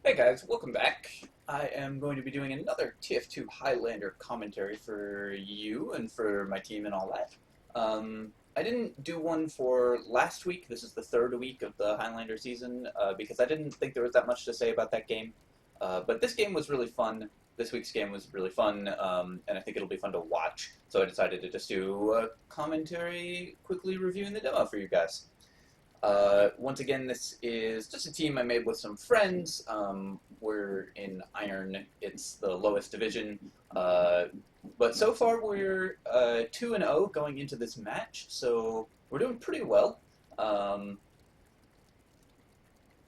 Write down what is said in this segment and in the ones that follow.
Hey guys, welcome back. I am going to be doing another TF2 Highlander commentary for you and for my team and all that. I didn't do one for last week. This is the third week of the Highlander season because I didn't think there was that much to say about that game. But this game was really fun. This week's game was really fun, and I think it'll be fun to watch. So I decided to just do a commentary, quickly reviewing the demo for you guys. Once again, this is just a team I made with some friends. We're in Iron. It's the lowest division. But so far, we're 2-0 going into this match, so we're doing pretty well.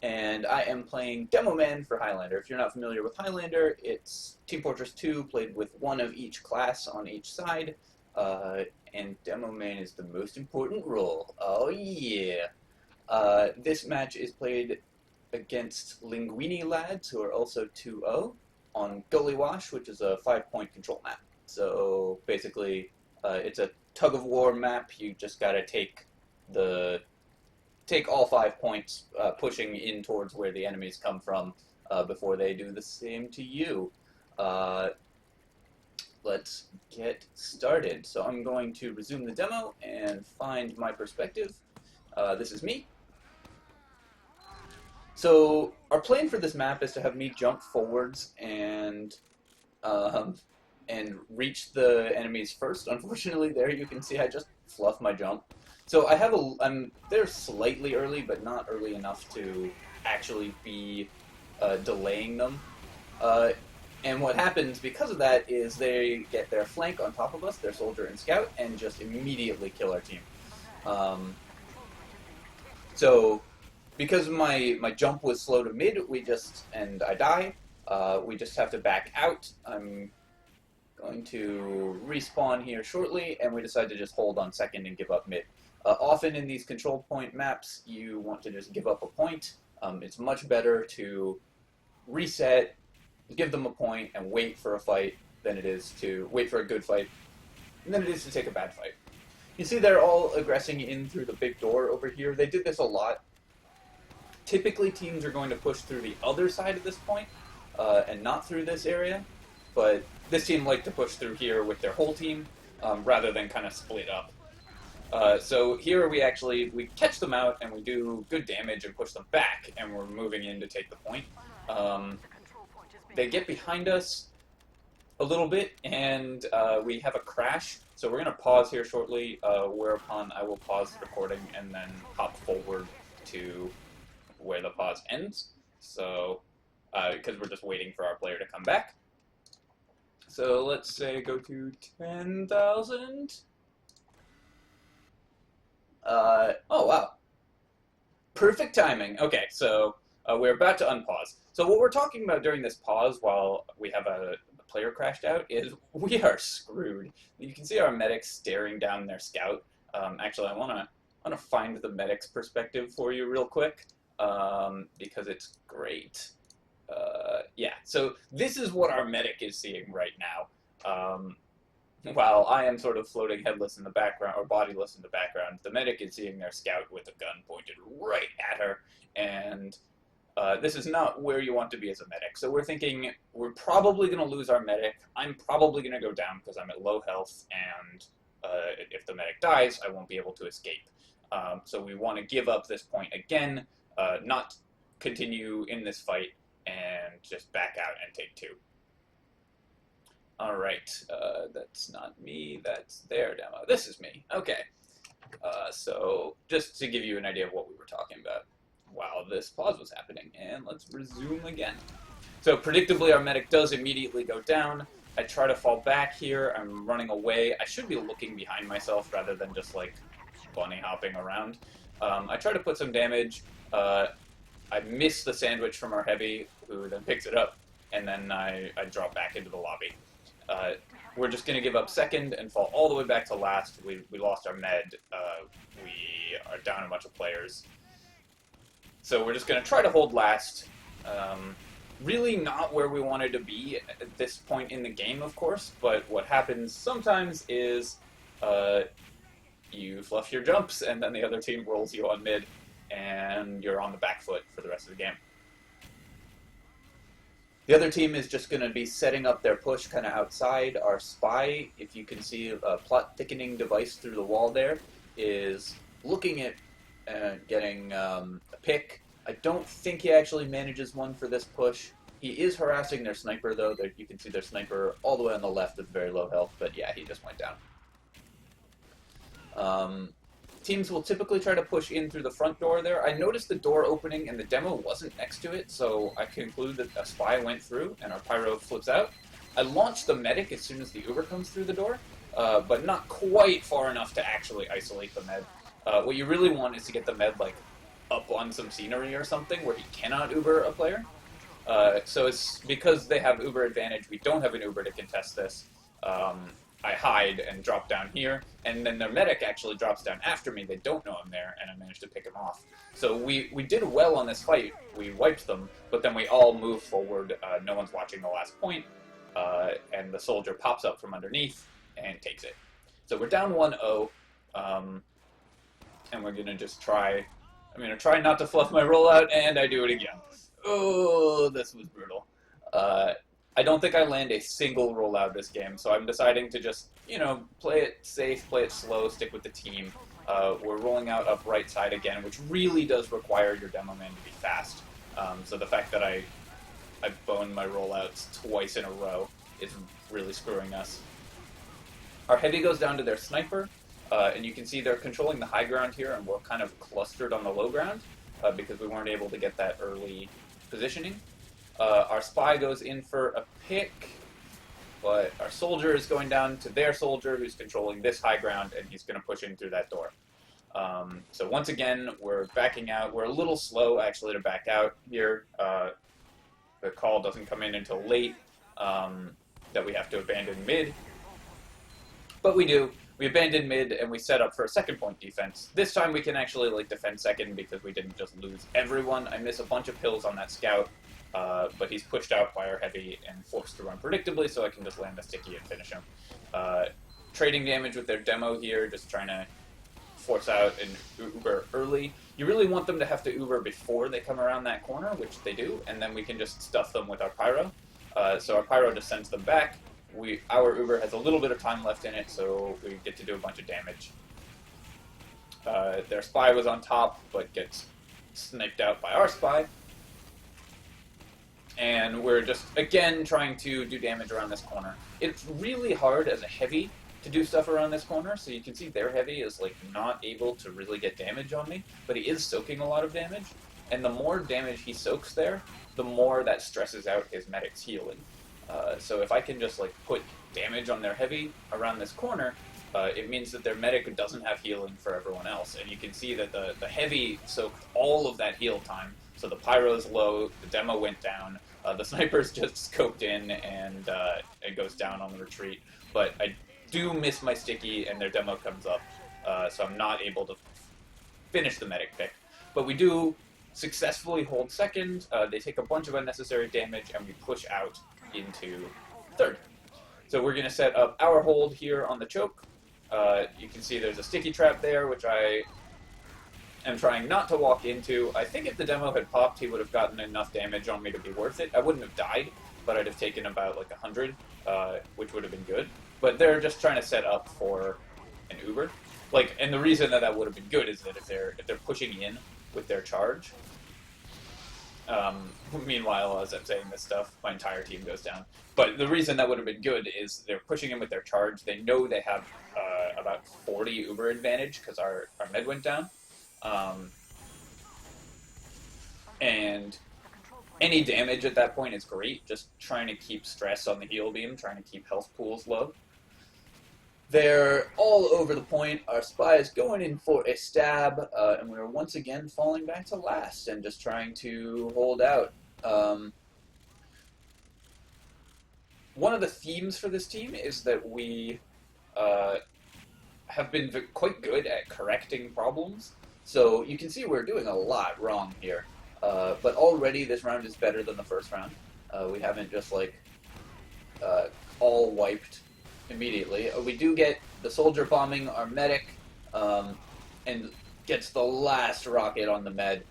And I am playing Demoman for Highlander. If you're not familiar with Highlander, it's Team Fortress 2 played with one of each class on each side. And Demoman is the most important role. Oh, yeah. This match is played against Linguine Lads, who are also 2-0, on Gullywash, which is a 5-point control map. So basically, it's a tug-of-war map. You just gotta take all 5 points, pushing in towards where the enemies come from before they do the same to you. Let's get started. So I'm going to resume the demo and find my perspective. This is me. So our plan for this map is to have me jump forwards and reach the enemies first. Unfortunately, there you can see I just fluff my jump. So I'm there slightly early, but not early enough to actually be delaying them. And what happens because of that is they get their flank on top of us, their soldier and scout, and just immediately kill our team. So because my jump was slow to mid, and I die, we just have to back out. I'm going to respawn here shortly, and we decide to just hold on second and give up mid. Often in these control point maps, you want to just give up a point. It's much better to reset, give them a point, and wait for a fight than it is to wait for a good fight than it is to take a bad fight. You see they're all aggressing in through the big door over here. They did this a lot. Typically, teams are going to push through the other side of this point and not through this area, but this team liked to push through here with their whole team rather than kind of split up. So here we catch them out and we do good damage and push them back, and we're moving in to take the point. They get behind us a little bit, and we have a crash. So we're going to pause here shortly, whereupon I will pause the recording and then hop forward to where the pause ends. So, because we're just waiting for our player to come back. So let's say go to 10,000. Oh, wow. Perfect timing. Okay, so we're about to unpause. So what we're talking about during this pause while we have a player crashed out is we are screwed. You can see our medics staring down their scout. Actually, I want to find the medic's perspective for you real quick because it's great. Yeah, so this is what our medic is seeing right now. While I am sort of floating headless in the background, or bodiless in the background, the medic is seeing their scout with a gun pointed right at her, and this is not where you want to be as a medic. So we're thinking we're probably going to lose our medic. I'm probably going to go down because I'm at low health, and if the medic dies, I won't be able to escape. So we want to give up this point again, not continue in this fight, and just back out and take two. Alright, that's not me, that's their demo. This is me. Okay. So, just to give you an idea of what we were talking about while this pause was happening. And let's resume again. So, predictably, our medic does immediately go down. I try to fall back here. I'm running away. I should be looking behind myself rather than just, like, bunny hopping around. I try to put some damage. I miss the sandwich from our heavy, who then picks it up, and then I drop back into the lobby. We're just going to give up second and fall all the way back to last. We lost our med. We are down a bunch of players. So we're just going to try to hold last. Really not where we wanted to be at this point in the game, of course, but what happens sometimes is you fluff your jumps, and then the other team rolls you on mid, and you're on the back foot for the rest of the game. The other team is just going to be setting up their push kind of outside. Our spy, if you can see a plot thickening device through the wall there, is looking at getting a pick. I don't think he actually manages one for this push. He is harassing their sniper, though. You can see their sniper all the way on the left with very low health, but yeah, he just went down. Teams will typically try to push in through the front door there. I noticed the door opening and the demo wasn't next to it, so I conclude that a spy went through and our pyro flips out. I launched the medic as soon as the Uber comes through the door, but not quite far enough to actually isolate the med. What you really want is to get the med like up on some scenery or something where he cannot Uber a player. So it's because they have Uber advantage, we don't have an Uber to contest this. I hide and drop down here, and then their medic actually drops down after me. They don't know I'm there, and I managed to pick him off. So we did well on this fight. We wiped them, but then we all move forward. No one's watching the last point, and the soldier pops up from underneath and takes it. So we're down 1-0, and we're going to just try... I'm going to try not to fluff my rollout, and I do it again. Oh, this was brutal. I don't think I land a single rollout this game, so I'm deciding to just, play it safe, play it slow, stick with the team. We're rolling out up right side again, which really does require your Demoman to be fast. So the fact that I boned my rollouts twice in a row is really screwing us. Our heavy goes down to their sniper, and you can see they're controlling the high ground here, and we're kind of clustered on the low ground because we weren't able to get that early positioning. Our spy goes in for a pick, but our soldier is going down to their soldier who's controlling this high ground, and he's going to push in through that door. So once again, we're backing out. We're a little slow, actually, to back out here. The call doesn't come in until late that we have to abandon mid. But we do. We abandon mid, and we set up for a second point defense. This time we can actually defend second because we didn't just lose everyone. I miss a bunch of pills on that scout. But he's pushed out by our heavy and forced to run predictably, so I can just land a sticky and finish him. Trading damage with their demo here, just trying to force out an Uber early. You really want them to have to Uber before they come around that corner, which they do, and then we can just stuff them with our pyro. So our pyro just sends them back. Our Uber has a little bit of time left in it, so we get to do a bunch of damage. Their spy was on top, but gets sniped out by our spy. And we're just, again, trying to do damage around this corner. It's really hard as a heavy to do stuff around this corner, so you can see their heavy is, not able to really get damage on me, but he is soaking a lot of damage, and the more damage he soaks there, the more that stresses out his medic's healing. So if I can just, put damage on their heavy around this corner, it means that their medic doesn't have healing for everyone else, and you can see that the heavy soaked all of that heal time. So the pyro's low, the demo went down, the sniper's just scoped in, and it goes down on the retreat. But I do miss my sticky, and their demo comes up, so I'm not able to finish the medic pick. But we do successfully hold second, they take a bunch of unnecessary damage, and we push out into third. So we're going to set up our hold here on the choke. You can see there's a sticky trap there, which I am trying not to walk into. I think if the demo had popped, he would have gotten enough damage on me to be worth it. I wouldn't have died, but I'd have taken about 100, which would have been good. But they're just trying to set up for an Uber. And the reason that would have been good is that if they're pushing in with their charge, meanwhile, as I'm saying this stuff, my entire team goes down. But the reason that would have been good is they're pushing in with their charge. They know they have about 40 Uber advantage because our med went down. And any damage at that point is great, just trying to keep stress on the heal beam, trying to keep health pools low. They're all over the point. Our spy is going in for a stab, and we're once again falling back to last and just trying to hold out. One of the themes for this team is that we have been quite good at correcting problems. So you can see we're doing a lot wrong here. But already this round is better than the first round. We haven't just all wiped immediately. We do get the soldier bombing our medic and gets the last rocket on the med.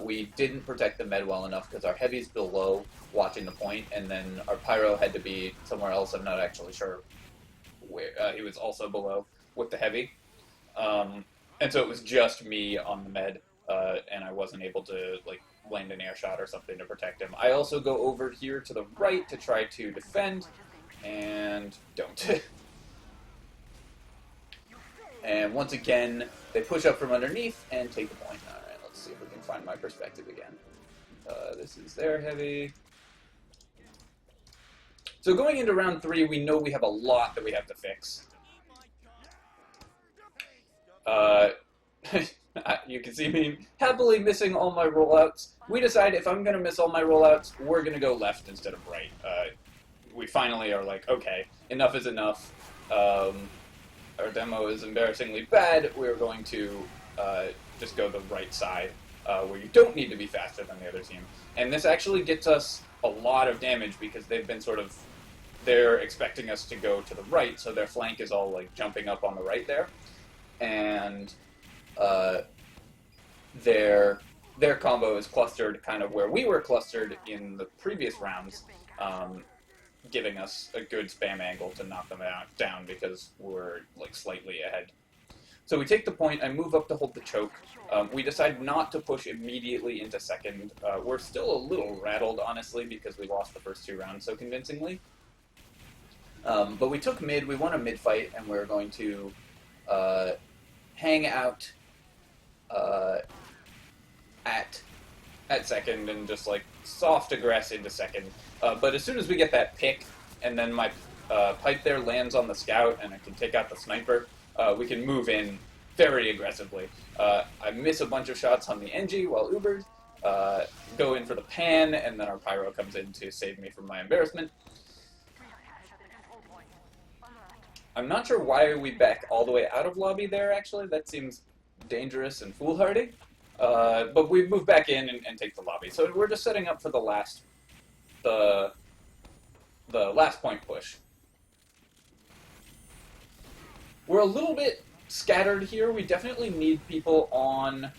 We didn't protect the med well enough because our heavy's below watching the point, and then our pyro had to be somewhere else. I'm not actually sure where. He was also below with the heavy. And so it was just me on the med, and I wasn't able to like land an air shot or something to protect him. I also go over here to the right to try to defend, and don't. And once again, they push up from underneath and take the point. Alright, let's see if we can find my perspective again. This is their heavy. So going into round 3, we know we have a lot that we have to fix. You can see me happily missing all my rollouts. We decide if I'm going to miss all my rollouts, we're going to go left instead of right. We finally are like, okay, enough is enough. Our demo is embarrassingly bad. We're going to just go the right side, where you don't need to be faster than the other team. And this actually gets us a lot of damage because they've been they're expecting us to go to the right, so their flank is all like jumping up on the right there. And their combo is clustered kind of where we were clustered in the previous rounds, giving us a good spam angle to knock them down because we're like slightly ahead. So we take the point, I move up to hold the choke. We decide not to push immediately into second. We're still a little rattled, honestly, because we lost the first 2 rounds so convincingly. But we took mid, we won a mid fight, and we're going to hang out at second and just like soft aggress into second. But as soon as we get that pick, and then my pipe there lands on the scout, and I can take out the sniper, we can move in very aggressively. I miss a bunch of shots on the NG while Ubered, go in for the pan, and then our pyro comes in to save me from my embarrassment. I'm not sure why we back all the way out of lobby there, actually. That seems dangerous and foolhardy. But we move back in and take the lobby. So we're just setting up for the last point push. We're a little bit scattered here. We definitely need people on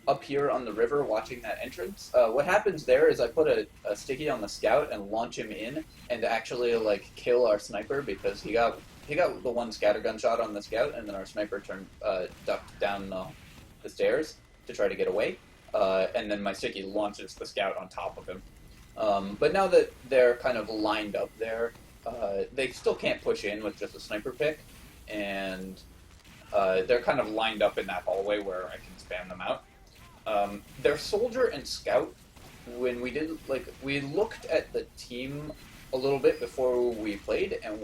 up here on the river watching that entrance. What happens there is I put a sticky on the scout and launch him in and actually like kill our sniper because he got the one scattergun shot on the scout, and then our sniper ducked down the stairs to try to get away, and then my sticky launches the scout on top of him. But now that they're kind of lined up there, they still can't push in with just a sniper pick, and they're kind of lined up in that hallway where I can spam them out. Their soldier and scout, when we looked at the team a little bit before we played, and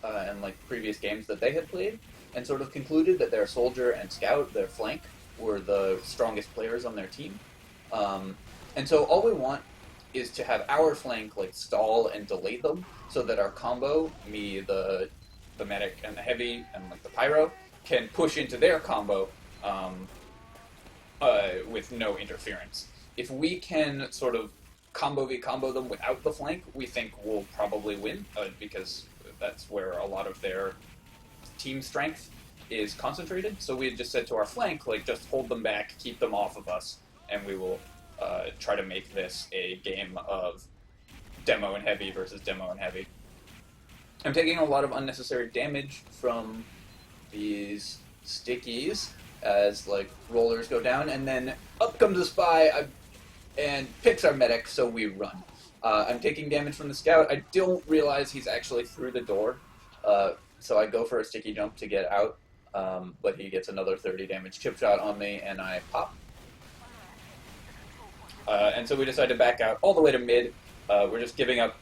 and like previous games that they had played, and sort of concluded that their soldier and scout, their flank, were the strongest players on their team. And so all we want is to have our flank like stall and delay them, so that our combo, me, the medic, and the heavy, and like the pyro, can push into their combo with no interference. If we can sort of combo them without the flank, we think we'll probably win, because that's where a lot of their team strength is concentrated. So we just said to our flank, like, just hold them back, keep them off of us, and we will try to make this a game of demo and heavy versus demo and heavy. I'm taking a lot of unnecessary damage from these stickies as like rollers go down, and then up comes a spy and picks our medic, so we run. I'm taking damage from the scout. I don't realize he's actually through the door, so I go for a sticky jump to get out, but he gets another 30 damage chip shot on me, and I pop. And so we decide to back out all the way to mid. We're just giving up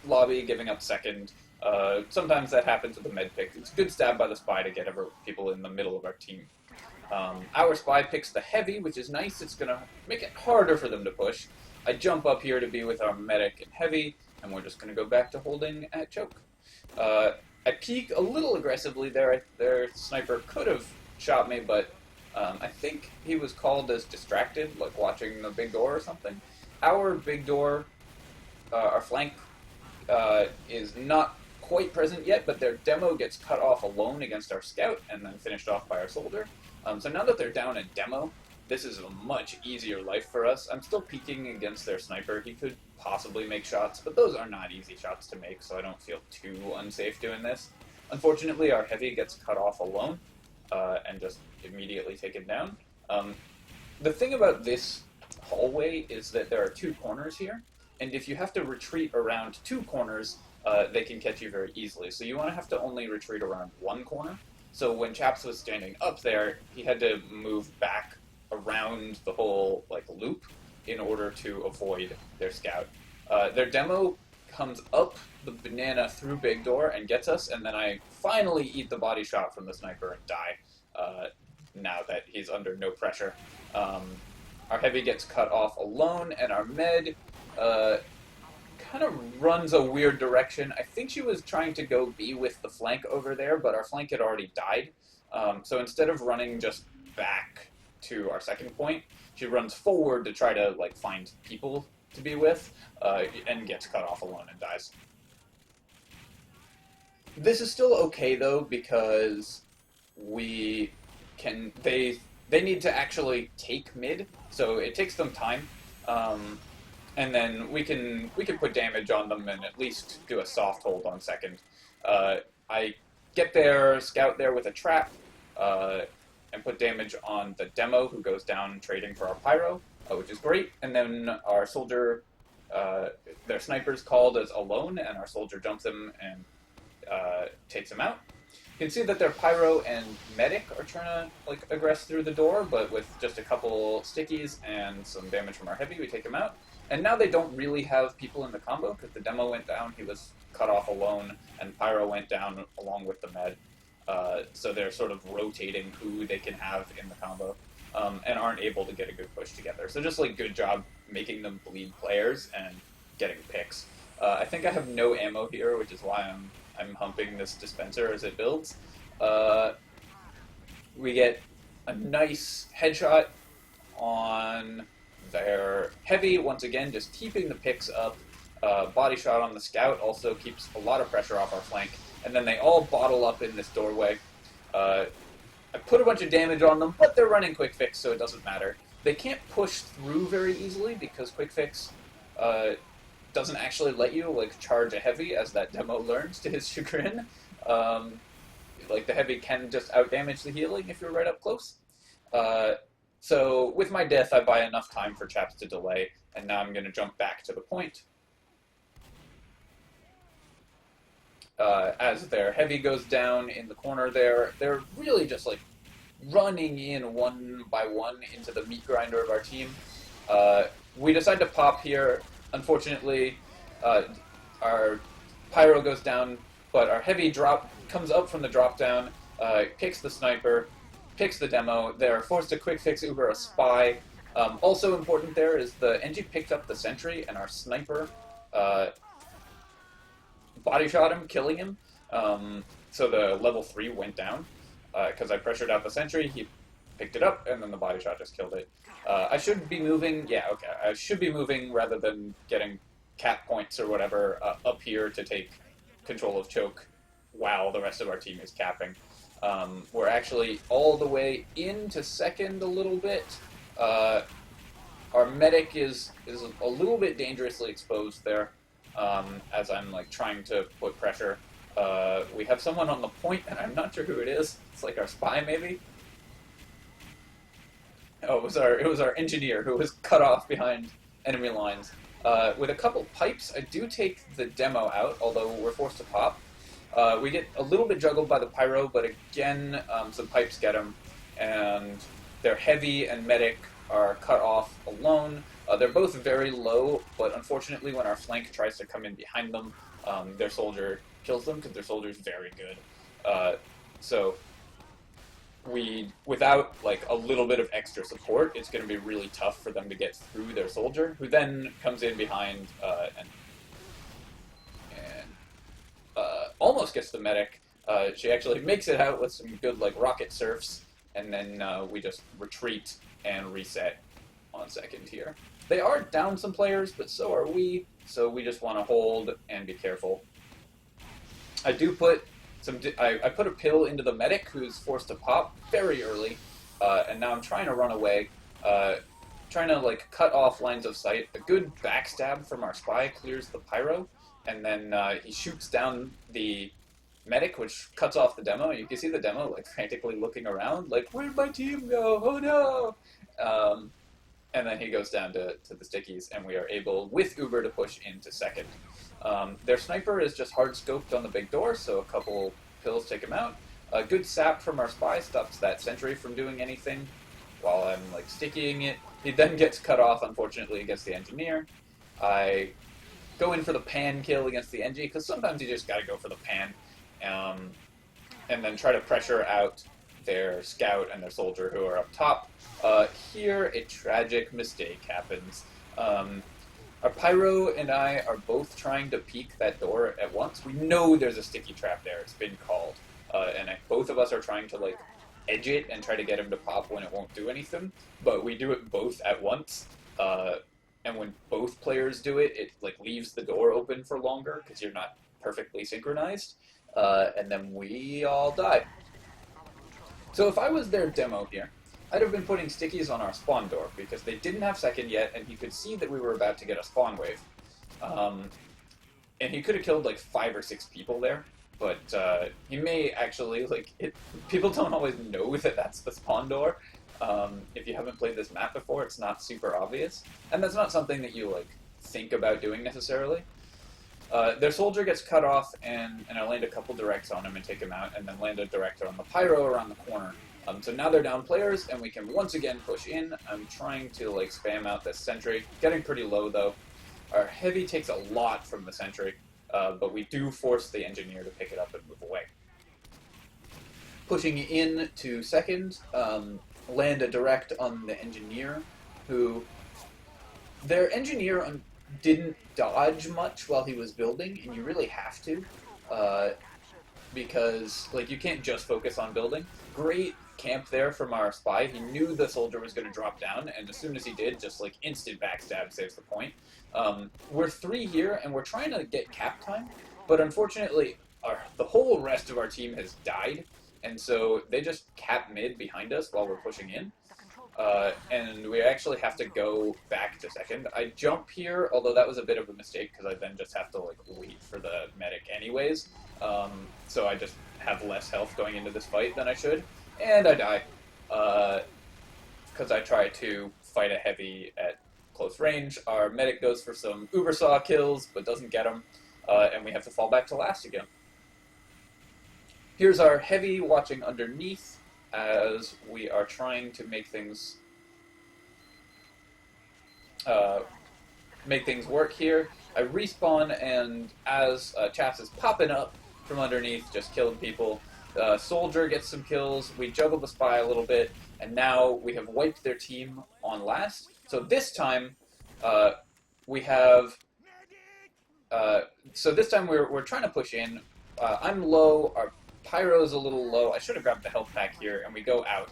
lobby, giving up second. Sometimes that happens with the med pick. It's a good stab by the spy to get people in the middle of our team. Our spy picks the heavy, which is nice. It's going to make it harder for them to push. I jump up here to be with our medic and heavy, and we're just going to go back to holding at choke. I peek a little aggressively there. Their sniper could have shot me, but I think he was called as distracted, like watching the big door or something. Our big door, our flank, is not quite present yet, but their demo gets cut off alone against our scout and then finished off by our soldier. So now that they're down a demo, this is a much easier life for us. I'm still peeking against their sniper. He could possibly make shots, but those are not easy shots to make, so I don't feel too unsafe doing this. Unfortunately, our heavy gets cut off alone and just immediately taken down. The thing about this hallway is that there are 2 corners here, and if you have to retreat around 2 corners, they can catch you very easily. So you want to have to only retreat around 1 corner. So when Chaps was standing up there, he had to move back around the whole loop in order to avoid their scout. Their demo comes up the banana through big door and gets us, and then I finally eat the body shot from the sniper and die. Now that he's under no pressure. Our heavy gets cut off alone, and our med kind of runs a weird direction. I think she was trying to go be with the flank over there, but our flank had already died. So instead of running just back to our second point, she runs forward to try to find people to be with, and gets cut off alone and dies. This is still okay though, because they need to actually take mid, so it takes them time. And then we can put damage on them and at least do a soft hold on second. I get there, scout there with a trap, and put damage on the demo who goes down trading for our pyro, which is great. And then our soldier, their sniper's called as alone, and our soldier jumps him and takes him out. You can see that their pyro and medic are trying to aggress through the door, but with just a couple stickies and some damage from our heavy, we take him out. And now they don't really have people in the combo, because the demo went down, he was cut off alone, and pyro went down along with the med. So they're sort of rotating who they can have in the combo, and aren't able to get a good push together. So just good job making them bleed players and getting picks. I think I have no ammo here, which is why I'm humping this dispenser as it builds. We get a nice headshot on their heavy, once again, just keeping the picks up. Body shot on the scout also keeps a lot of pressure off our flank. And then they all bottle up in this doorway. I put a bunch of damage on them, but they're running quick fix, so it doesn't matter. They can't push through very easily because quick fix doesn't actually let you charge a heavy, as that demo learns to his chagrin. The heavy can just outdamage the healing if you're right up close. So with my death, I buy enough time for Chaps to delay, and now I'm going to jump back to the point. As their heavy goes down in the corner there, they're really just running in one by one into the meat grinder of our team. We decide to pop here. Unfortunately, our pyro goes down, but our heavy comes up from the drop down, picks the sniper, picks the demo. They're forced to quick fix Uber a spy. Also important there is the NG picked up the sentry, and our sniper body shot him, killing him. So the level 3 went down because I pressured out the sentry. He picked it up, and then the body shot just killed it. I should be moving. Yeah, okay. I should be moving rather than getting cap points or whatever up here to take control of choke while the rest of our team is capping. We're actually all the way into second a little bit. Our medic is a little bit dangerously exposed there, as I'm trying to put pressure. We have someone on the point, and I'm not sure who it is. It's our spy, maybe. Oh, it was our engineer who was cut off behind enemy lines. With a couple pipes, I do take the demo out, although we're forced to pop. We get a little bit juggled by the pyro, but again, some pipes get him, and their heavy and medic are cut off alone. They're both very low, but unfortunately when our flank tries to come in behind them, their soldier kills them, because their soldier is very good. So without a little bit of extra support, it's going to be really tough for them to get through their soldier, who then comes in behind and almost gets the medic. She actually makes it out with some good rocket surfs, and then we just retreat and reset on second here. They are down some players, but so are we, so we just want to hold and be careful. I do put I put a pill into the medic, who's forced to pop very early, and now I'm trying to run away. trying to like cut off lines of sight. A good backstab from our spy clears the pyro, and then he shoots down the medic, which cuts off the demo. You can see the demo like frantically looking around, like, where'd my team go? Oh no! And then he goes down to the stickies, and we are able, with Uber, to push into second. Their sniper is just hard scoped on the big door, so a couple pills take him out. A good sap from our spy stops that sentry from doing anything while I'm like stickying it. He then gets cut off, unfortunately, against the engineer. I go in for the pan kill against the Engie, because sometimes you just gotta go for the pan. And then try to pressure out their scout and their soldier who are up top. Here, a tragic mistake happens. Our pyro and I are both trying to peek that door at once. We know there's a sticky trap there. It's been called. Both of us are trying to like edge it and try to get him to pop when it won't do anything. But we do it both at once. And when both players do it, it like leaves the door open for longer because you're not perfectly synchronized. And then we all die. So if I was their demo here, I'd have been putting stickies on our spawn door, because they didn't have second yet, and he could see that we were about to get a spawn wave. And he could have killed like 5 or 6 people there, but he may actually, like, people don't always know that that's the spawn door. If you haven't played this map before, it's not super obvious. And that's not something that you, like, think about doing necessarily. Their soldier gets cut off, and I land a couple directs on him and take him out, and then land a director on the pyro around the corner. So now they're down players, and we can once again push in. I'm trying to like spam out this sentry. Getting pretty low though. Our heavy takes a lot from the sentry, but we do force the engineer to pick it up and move away. Pushing in to second, land a direct on the engineer, who... Their engineer didn't dodge much while he was building, and you really have to, because like you can't just focus on building. Great camp there from our spy. He knew the soldier was going to drop down, and as soon as he did, just like instant backstab saves the point. We're 3 here, and we're trying to get cap time, but unfortunately the whole rest of our team has died, and so they just cap mid behind us while we're pushing in. And we actually have to go back to second. I jump here, although that was a bit of a mistake, because I then just have to like wait for the medic anyways. So I just have less health going into this fight than I should. And I die, because I try to fight a heavy at close range. Our medic goes for some Ubersaw kills, but doesn't get them, and we have to fall back to last again. Here's our heavy watching underneath, as we are trying to make things work here. I respawn, and as Chaps is popping up from underneath, just killed people. Soldier gets some kills, we juggle the spy a little bit, and now we have wiped their team on last. So this time, we have... so this time we're trying to push in. I'm low, our pyro's a little low. I should have grabbed the health pack here, and we go out.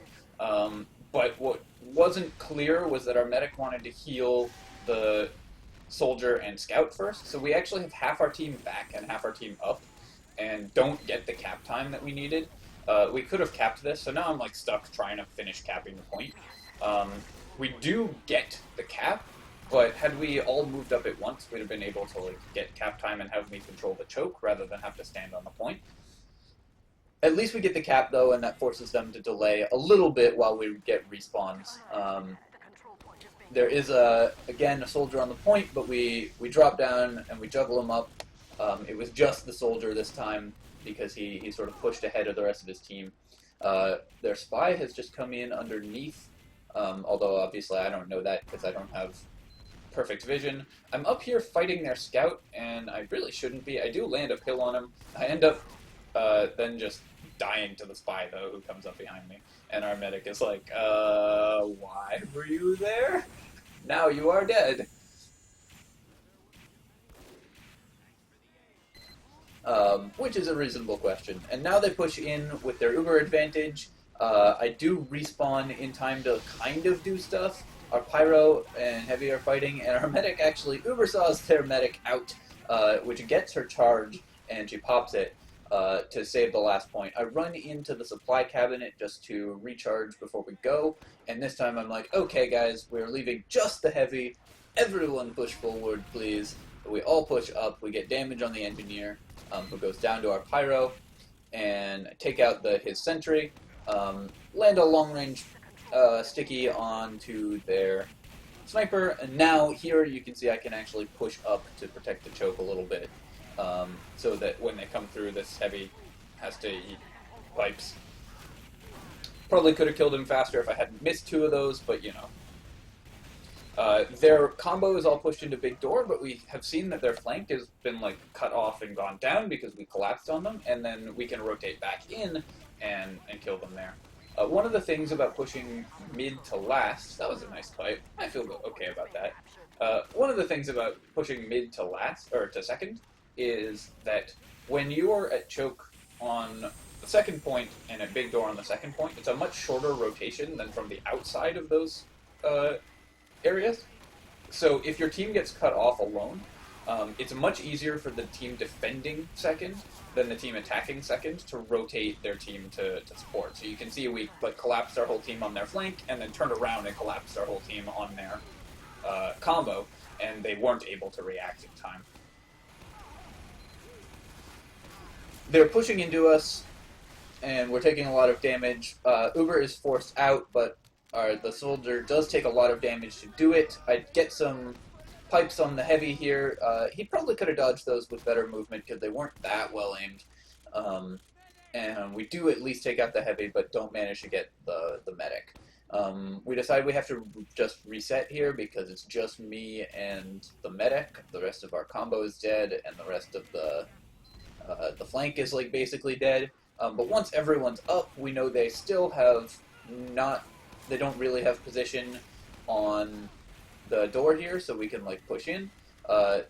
But what wasn't clear was that our medic wanted to heal the soldier and scout first, so we actually have half our team back and half our team up, and don't get the cap time that we needed. We could have capped this, so now I'm like stuck trying to finish capping the point. We do get the cap, but had we all moved up at once, we'd have been able to like get cap time and have me control the choke rather than have to stand on the point. At least we get the cap though, and that forces them to delay a little bit while we get respawns. There is again a soldier on the point, but we drop down and we juggle him up. It was just the soldier this time, because he sort of pushed ahead of the rest of his team. Their spy has just come in underneath, although obviously I don't know that because I don't have perfect vision. I'm up here fighting their scout, and I really shouldn't be. I do land a pill on him. I end up then just dying to the spy, though, who comes up behind me. And our medic is like, why were you there? Now you are dead. Which is a reasonable question. And now they push in with their Uber advantage. I do respawn in time to kind of do stuff. Our pyro and heavy are fighting, and our medic actually Uber saws their medic out, which gets her charge, and she pops it. to save the last point. I run into the supply cabinet just to recharge before we go, and this time I'm like, okay guys, we're leaving just the heavy, everyone push forward please. We all push up, we get damage on the engineer, who goes down to our pyro, and take out his sentry, land a long range sticky onto their sniper, and now here you can see I can actually push up to protect the choke a little bit, so that when they come through, this heavy has to eat pipes. Probably could have killed him faster if I hadn't missed 2 of those, but you know. Their combo is all pushed into big door, but we have seen that their flank has been like cut off and gone down because we collapsed on them, and then we can rotate back in and kill them there. One of the things about pushing mid to last, that was a nice fight, I feel okay about that. One of the things about pushing mid to last, or to second, is that when you are at choke on the second point and at big door on the second point, it's a much shorter rotation than from the outside of those areas. So if your team gets cut off alone, it's much easier for the team defending second than the team attacking second to rotate their team to support. So you can see we like collapsed our whole team on their flank and then turned around and collapsed our whole team on their combo, and they weren't able to react in time. They're pushing into us, and we're taking a lot of damage. Uber is forced out, but the soldier does take a lot of damage to do it. I get some pipes on the heavy here. He probably could have dodged those with better movement because they weren't that well aimed. And we do at least take out the heavy, but don't manage to get the medic. We decide we have to just reset here because it's just me and the medic. The rest of our combo is dead, and the rest of the flank is like basically dead. But once everyone's up, we know they still have they don't really have position on the door here, so we can like push in.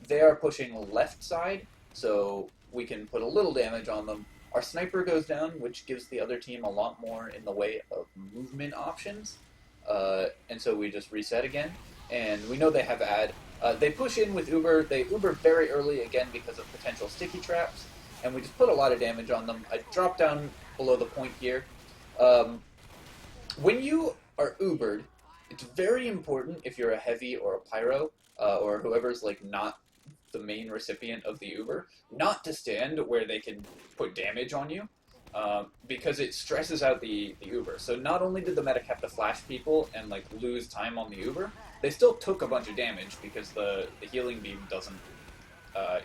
They are pushing left side, so we can put a little damage on them. Our sniper goes down, which gives the other team a lot more in the way of movement options. And so we just reset again. And we know they have ad. They push in with Uber. They Uber very early again because of potential sticky traps. And we just put a lot of damage on them. I drop down below the point here. When you are Ubered, it's very important if you're a heavy or a pyro, or whoever's like not the main recipient of the Uber, not to stand where they can put damage on you, because it stresses out the Uber. So not only did the medic have to flash people and like lose time on the Uber, they still took a bunch of damage because the healing beam doesn't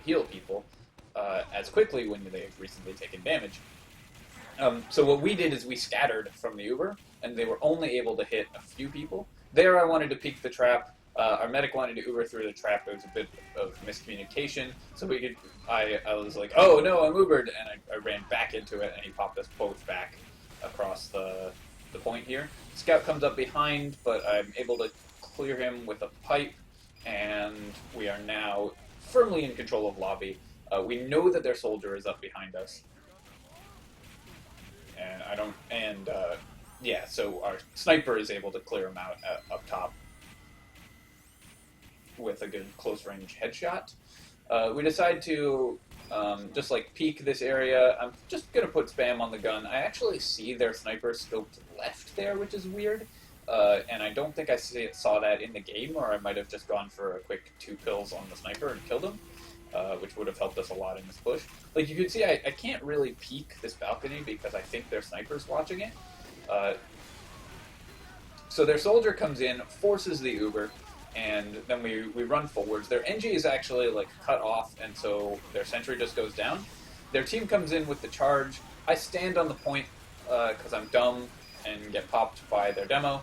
heal people as quickly when they've recently taken damage. So what we did is we scattered from the Uber, and they were only able to hit a few people. There I wanted to peek the trap. Our medic wanted to Uber through the trap. There was a bit of miscommunication, so I was like, oh no, I'm Ubered, and I ran back into it, and he popped us both back across the point here. Scout comes up behind, but I'm able to clear him with a pipe, and we are now firmly in control of lobby. We know that their soldier is up behind us. Yeah, so our sniper is able to clear him out up top with a good close-range headshot. We decide to just like peek this area. I'm just gonna put spam on the gun. I actually see their sniper scoped left there, which is weird, and I don't think I saw that in the game, or I might have just gone for a quick 2 kills on the sniper and killed him. Which would have helped us a lot in this push. Like, you can see, I can't really peek this balcony because I think their sniper's watching it. So their soldier comes in, forces the Uber, and then we run forwards. Their NG is actually, like, cut off, and so their sentry just goes down. Their team comes in with the charge. I stand on the point because I'm dumb and get popped by their demo.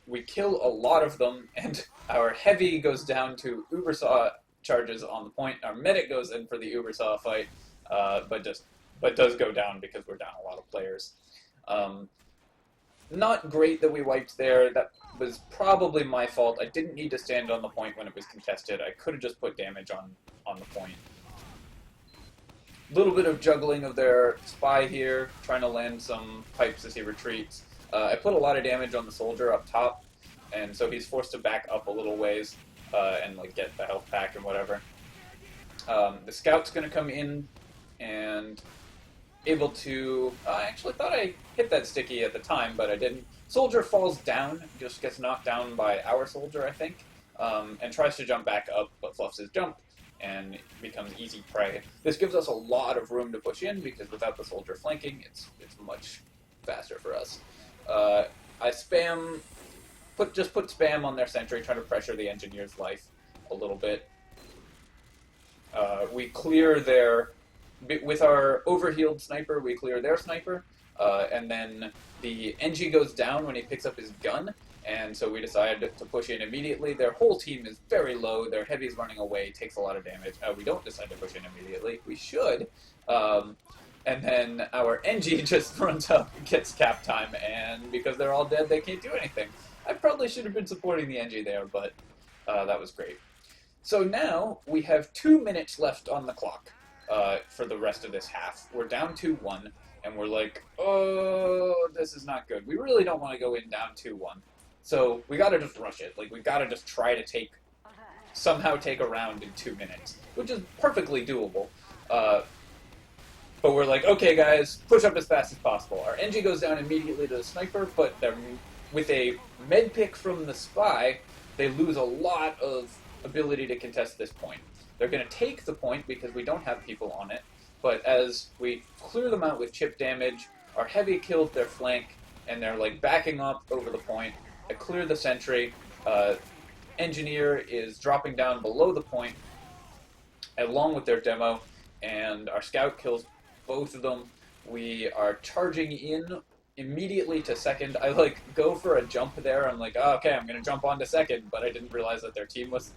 We kill a lot of them, and our heavy goes down to Uber saw charges on the point. Our medic goes in for the Uber saw fight, but does go down because we're down a lot of players. Not great that we wiped there. That was probably my fault. I didn't need to stand on the point when it was contested. I could have just put damage on the point. Little bit of juggling of their spy here, trying to land some pipes as he retreats. I put a lot of damage on the soldier up top, and so he's forced to back up a little ways and like get the health pack and whatever. The scout's going to come in and able to... I actually thought I hit that sticky at the time, but I didn't. Soldier falls down, just gets knocked down by our soldier, I think, and tries to jump back up, but fluffs his jump and becomes easy prey. This gives us a lot of room to push in, because without the soldier flanking, it's much faster for us. I spam... Just put spam on their sentry, trying to pressure the engineer's life a little bit. We clear their... With our overhealed sniper, we clear their sniper, and then the NG goes down when he picks up his gun, and so we decide to push in immediately. Their whole team is very low, their heavy's running away, takes a lot of damage. We don't decide to push in immediately. We should. And then our NG just runs up, gets cap time, and because they're all dead, they can't do anything. I probably should have been supporting the NG there, but that was great. So now we have 2 minutes left on the clock for the rest of this half. We're down 2-1, and we're like, oh, this is not good. We really don't want to go in down 2-1. So we gotta just rush it. Like, we gotta just try to somehow take a round in 2 minutes, which is perfectly doable. But we're like, okay, guys, push up as fast as possible. Our NG goes down immediately to the sniper, but with a med pick from the spy, they lose a lot of ability to contest this point. They're going to take the point because we don't have people on it, but as we clear them out with chip damage, our heavy kills their flank, and they're like backing up over the point. I clear the sentry. Engineer is dropping down below the point, along with their demo, and our scout kills both of them. We are charging in immediately to second. I go for a jump there. I'm like, oh, okay, I'm gonna jump onto second, but I didn't realize that their team was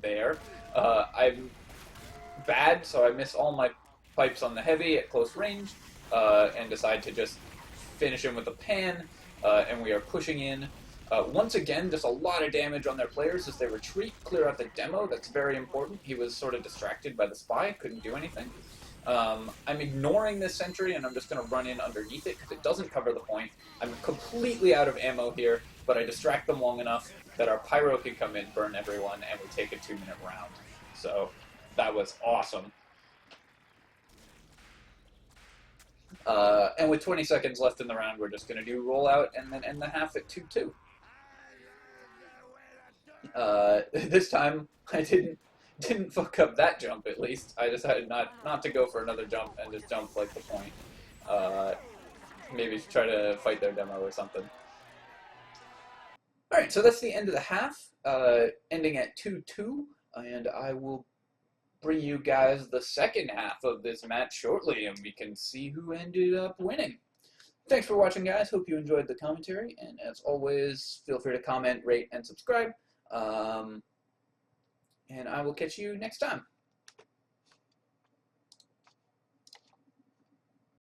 there. I'm bad, so I miss all my pipes on the heavy at close range, and decide to just finish him with a pan, and we are pushing in. Once again, just a lot of damage on their players as they retreat, clear out the demo. That's very important. He was sort of distracted by the spy, couldn't do anything. I'm ignoring this sentry, and I'm just going to run in underneath it because it doesn't cover the point. I'm completely out of ammo here, but I distract them long enough that our pyro can come in, burn everyone, and we take a 2-minute round. So that was awesome. And with 20 seconds left in the round, we're just going to do rollout and then end the half at 2-2. This time, I didn't fuck up that jump, at least. I decided not to go for another jump and just jump like the point. Maybe try to fight their demo or something. Alright, so that's the end of the half, ending at 2-2, and I will bring you guys the second half of this match shortly, and we can see who ended up winning. Thanks for watching, guys. Hope you enjoyed the commentary, and as always, feel free to comment, rate, and subscribe. And I will catch you next time.